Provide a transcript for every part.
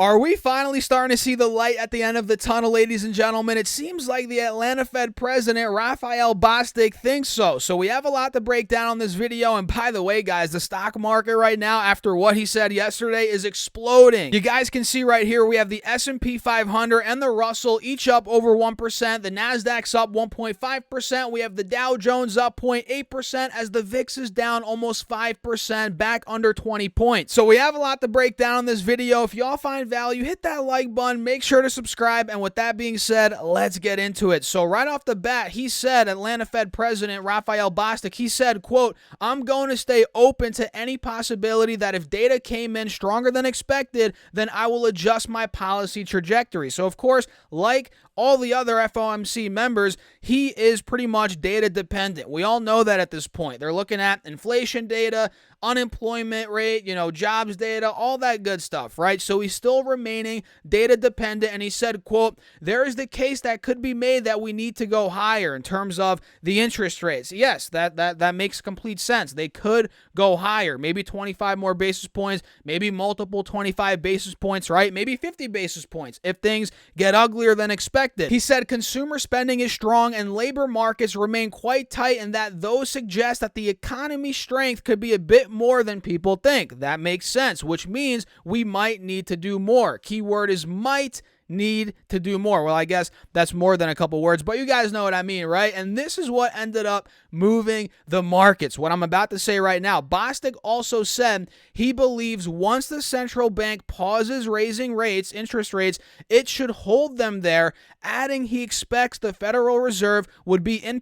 Are we finally starting to see the light at the end of the tunnel, ladies and gentlemen? It seems like the Atlanta Fed president, Raphael Bostic, thinks so. So we have a lot to break down on this video. And by the way, guys, the stock market right now, after what he said yesterday, is exploding. You guys can see right here, we have the S&P 500 and the Russell each up over 1%. The Nasdaq's up 1.5%. We have the Dow Jones up 0.8% as the VIX is down almost 5%, back under 20 points. So we have a lot to break down on this video. If y'all find value, hit that like button, make sure to subscribe, and with that being said, let's get into it. So right off the bat, he said, Atlanta Fed President Raphael Bostic, he said, quote, "I'm going to stay open to any possibility that if data came in stronger than expected, then I will adjust my policy trajectory." So of course, like all the other FOMC members, he is pretty much data dependent. We all know that at this point. They're looking at inflation data, unemployment rate, jobs data, all that good stuff, right? So he's still remaining data dependent, and he said, quote, "There is the case that could be made that we need to go higher in terms of the interest rates." Yes, that makes complete sense. They could go higher, maybe 25 more basis points, maybe multiple 25 basis points, right? Maybe 50 basis points if things get uglier than expected. He said consumer spending is strong and labor markets remain quite tight, and that those suggest that the economy's strength could be a bit more than people think. That makes sense, which means we might need to do more. Keyword is might need to do more. Well, I guess that's more than a couple words, but you guys know what I mean, right? And this is what ended up moving the markets. What I'm about to say right now. Bostic also said he believes once the central bank pauses raising rates, interest rates, it should hold them there, adding he expects the Federal Reserve would be in a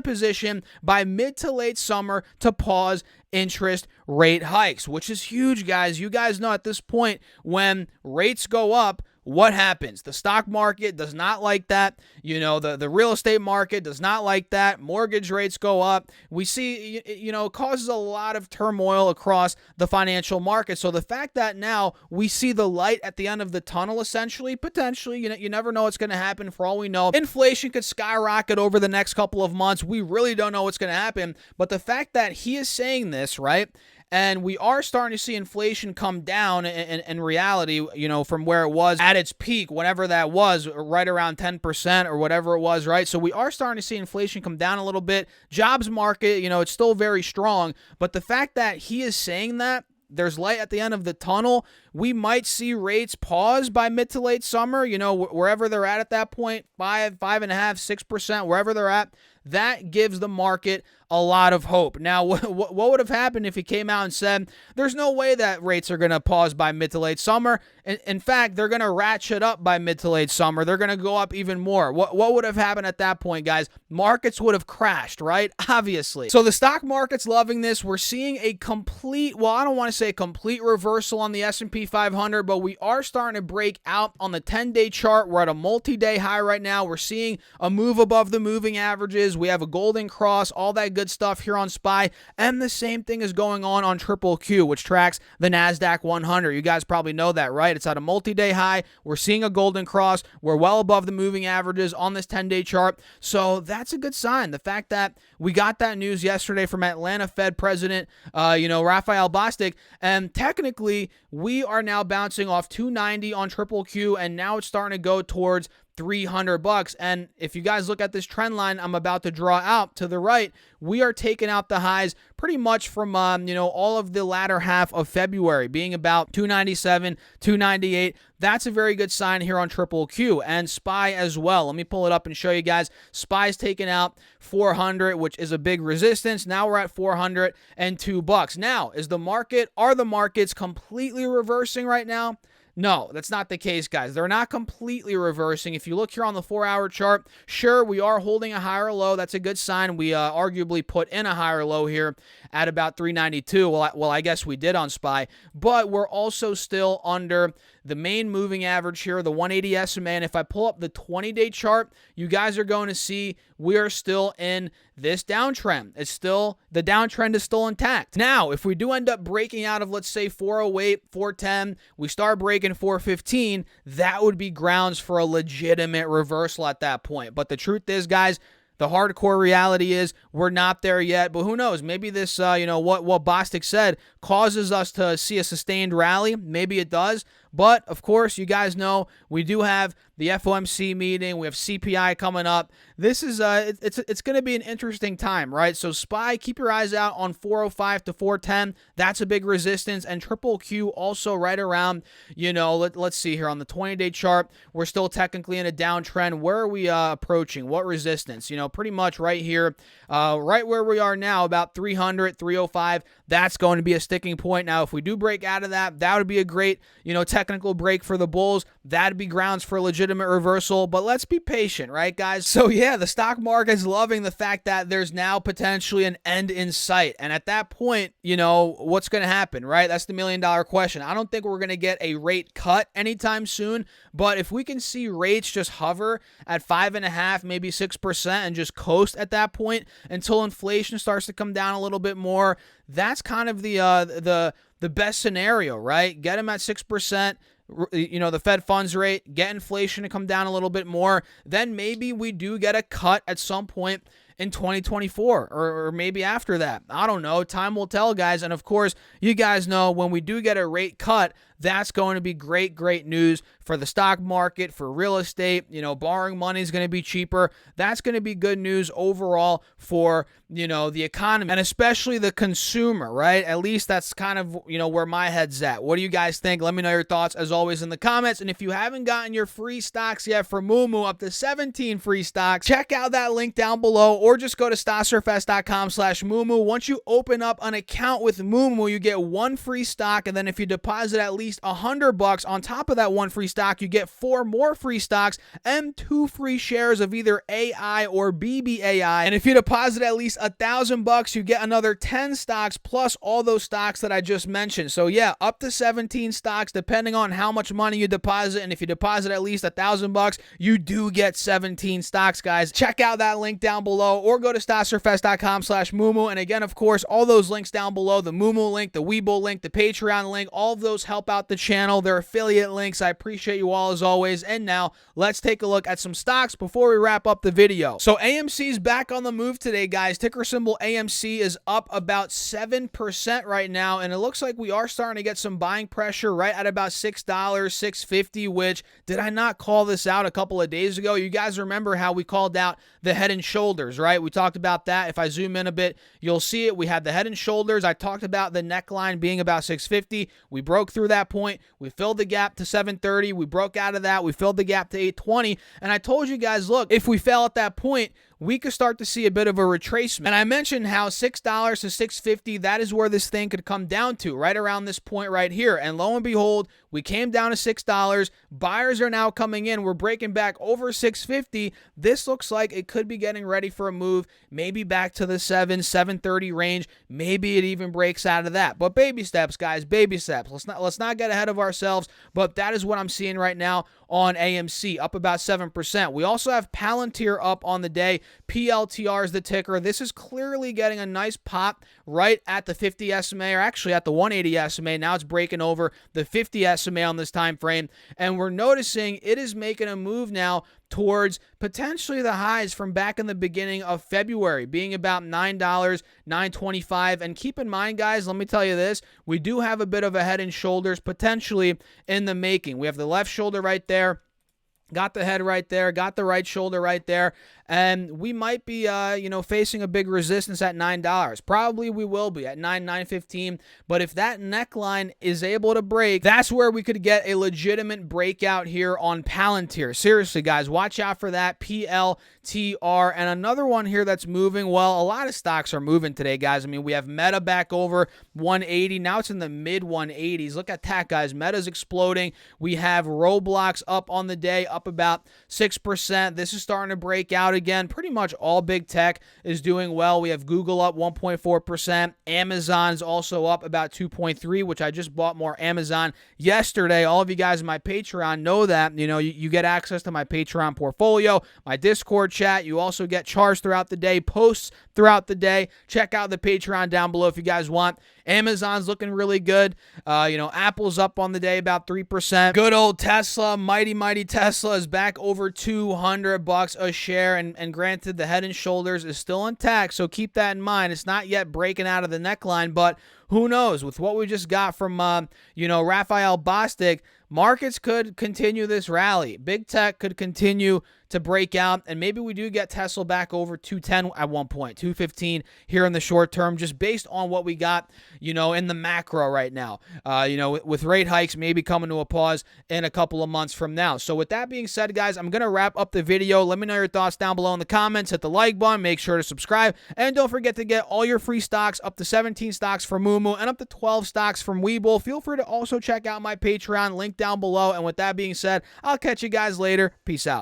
position by mid to late summer to pause interest rate hikes, which is huge, guys. You guys know at this point, when rates go up, what happens? The stock market does not like that. The real estate market does not like that. Mortgage rates go up. We see, it causes a lot of turmoil across the financial market. So the fact that now we see the light at the end of the tunnel, essentially, potentially, you never know what's going to happen. For all we know, inflation could skyrocket over the next couple of months. We really don't know what's going to happen. But the fact that he is saying this, right? And we are starting to see inflation come down in reality, from where it was at its peak, whenever that was, right around 10% or whatever it was, right? So we are starting to see inflation come down a little bit. Jobs market, it's still very strong. But the fact that he is saying that there's light at the end of the tunnel, we might see rates pause by mid to late summer, wherever they're at that point, 5.5%, 6%, wherever they're at. That gives the market a lot of hope. Now, what would have happened if he came out and said, there's no way that rates are going to pause by mid to late summer? In fact, they're going to ratchet up by mid to late summer. They're going to go up even more. What would have happened at that point, guys? Markets would have crashed, right? Obviously. So the stock market's loving this. We're seeing a complete, well, I don't want to say a complete reversal on the S&P 500, but we are starting to break out on the 10-day chart. We're at a multi-day high right now. We're seeing a move above the moving averages. We have a golden cross, all that good stuff here on SPY, and the same thing is going on Triple Q, which tracks the NASDAQ 100. You guys probably know that, right? It's at a multi-day high. We're seeing a golden cross. We're well above the moving averages on this 10-day chart, so that's a good sign. The fact that we got that news yesterday from Atlanta Fed President, Raphael Bostic, and technically we are now bouncing off 290 on Triple Q, and now it's starting to go towards $300. And if you guys look at this trend line I'm about to draw out to the right, we are taking out the highs pretty much from all of the latter half of February, being about 297, 298. That's a very good sign here on Triple Q and SPY as well. Let me pull it up and show you guys. SPY's taken out 400, which is a big resistance. Now we're at $402. Now, are the markets completely reversing right now? No, that's not the case, guys. They're not completely reversing. If you look here on the 4-hour chart, sure, we are holding a higher low. That's a good sign. We arguably put in a higher low here at about 392. Well, I guess we did on SPY, but we're also still under the main moving average here, the 180 SMA. And if I pull up the 20-day chart, you guys are going to see we are still in this downtrend. The downtrend is still intact. Now, if we do end up breaking out of, let's say, 408, 410, we start breaking 415, that would be grounds for a legitimate reversal at that point. But the truth is, guys, the hardcore reality is we're not there yet, but who knows? Maybe this, what Bostic said causes us to see a sustained rally. Maybe it does, But, of course, you guys know we do have the FOMC meeting. We have CPI coming up. This is it's going to be an interesting time, right? So SPY, keep your eyes out on 405 to 410. That's a big resistance. And triple Q also right around, let's see here on the 20-day chart. We're still technically in a downtrend. Where are we approaching? What resistance? Pretty much right here, right where we are now, about 300, 305. That's going to be a sticking point. Now, if we do break out of that, that would be a great, technical break for the bulls. That'd be grounds for a legitimate reversal, but let's be patient, right, guys? So yeah, the stock market is loving the fact that there's now potentially an end in sight. And at that point, what's going to happen, right? That's the million-dollar question. I don't think we're going to get a rate cut anytime soon, but if we can see rates just hover at 5.5%, maybe 6% and just coast at that point until inflation starts to come down a little bit more, that's kind of the best scenario, right? Get them at 6%. The Fed funds rate, get inflation to come down a little bit more, then maybe we do get a cut at some point in 2024 or maybe after that. I don't know. Time will tell, guys. And of course, you guys know when we do get a rate cut, that's going to be great news for the stock market, for real estate. Borrowing money is going to be cheaper. That's going to be good news overall for, the economy and especially the consumer, right? At least that's kind of, where my head's at. What do you guys think? Let me know your thoughts as always in the comments. And if you haven't gotten your free stocks yet for MooMoo, up to 17 free stocks, check out that link down below or just go to stocksurfest.com/MooMoo. Once you open up an account with MooMoo, you get one free stock. And then if you deposit at least $100 on top of that one free stock, you get 4 more free stocks and 2 free shares of either AI or BBAI. And if you deposit at least $1,000, you get another 10 stocks plus all those stocks that I just mentioned. So yeah, up to 17 stocks depending on how much money you deposit. And if you deposit at least $1,000, you do get 17 stocks, guys. Check out that link down below or go to stocksurfest.com/MooMoo. And again, of course, all those links down below, the MooMoo link, the Webull link, the Patreon link, all of those help out the channel. They're affiliate links. I appreciate you all as always. And now let's take a look at some stocks before we wrap up the video. So AMC is back on the move today, guys. Ticker symbol AMC is up about 7% right now, and it looks like we are starting to get some buying pressure right at about $6, $6.50, which, did I not call this out a couple of days ago? You guys remember how we called out the Head and Shoulders, right? We talked about that. If I zoom in a bit, you'll see it. We had the Head and Shoulders. I talked about the neckline being about $6.50. We broke through that point. We filled the gap to $7.30. We broke out of that. We filled the gap to $8.20. And I told you guys, look, if we fell at that point, we could start to see a bit of a retracement. And I mentioned how $6 to $6.50, that is where this thing could come down to, right around this point right here. And lo and behold, we came down to $6. Buyers are now coming in. We're breaking back over $6.50. This looks like it could be getting ready for a move, maybe back to the $7.30 range. Maybe it even breaks out of that. But baby steps, guys, baby steps. Let's not get ahead of ourselves, but that is what I'm seeing right now on AMC, up about 7%. We also have Palantir up on the day. PLTR is the ticker. This is clearly getting a nice pop right at the 50 SMA, or actually at the 180 SMA. Now it's breaking over the 50 SMA on this time frame, and we're noticing it is making a move now towards potentially the highs from back in the beginning of February, being about $9, $9.25. And keep in mind, guys, let me tell you this, we do have a bit of a Head and Shoulders potentially in the making. We have the left shoulder right there, got the head right there, got the right shoulder right there, and we might be, facing a big resistance at $9. Probably we will be at $9.15. But if that neckline is able to break, that's where we could get a legitimate breakout here on Palantir. Seriously, guys, watch out for that PLTR. And another one here that's moving. Well, a lot of stocks are moving today, guys. I mean, we have Meta back over 180. Now it's in the mid 180s. Look at that, guys. Meta's exploding. We have Roblox up on the day, up about 6%. This is starting to break out again. Pretty much all big tech is doing well. We have Google up 1.4%. Amazon's also up about 2.3%, which I just bought more Amazon yesterday. All of you guys in my Patreon know that. You get access to my Patreon portfolio, my Discord chat. You also get charts throughout the day, posts throughout the day. Check out the Patreon down below if you guys want. Amazon's looking really good. Apple's up on the day about 3%. Good old Tesla, mighty Tesla is back over $200 a share. And granted, the Head and Shoulders is still intact, so keep that in mind. It's not yet breaking out of the neckline, but who knows? With what we just got from, Raphael Bostic, markets could continue this rally. Big tech could continue to break out, and maybe we do get Tesla back over 210 at one point, 215 here in the short term, just based on what we got, in the macro right now. With rate hikes maybe coming to a pause in a couple of months from now. So with that being said, guys, I'm going to wrap up the video. Let me know your thoughts down below in the comments. Hit the like button. Make sure to subscribe. And don't forget to get all your free stocks, up to 17 stocks from MooMoo and up to 12 stocks from Webull. Feel free to also check out my Patreon, link down below. And with that being said, I'll catch you guys later. Peace out.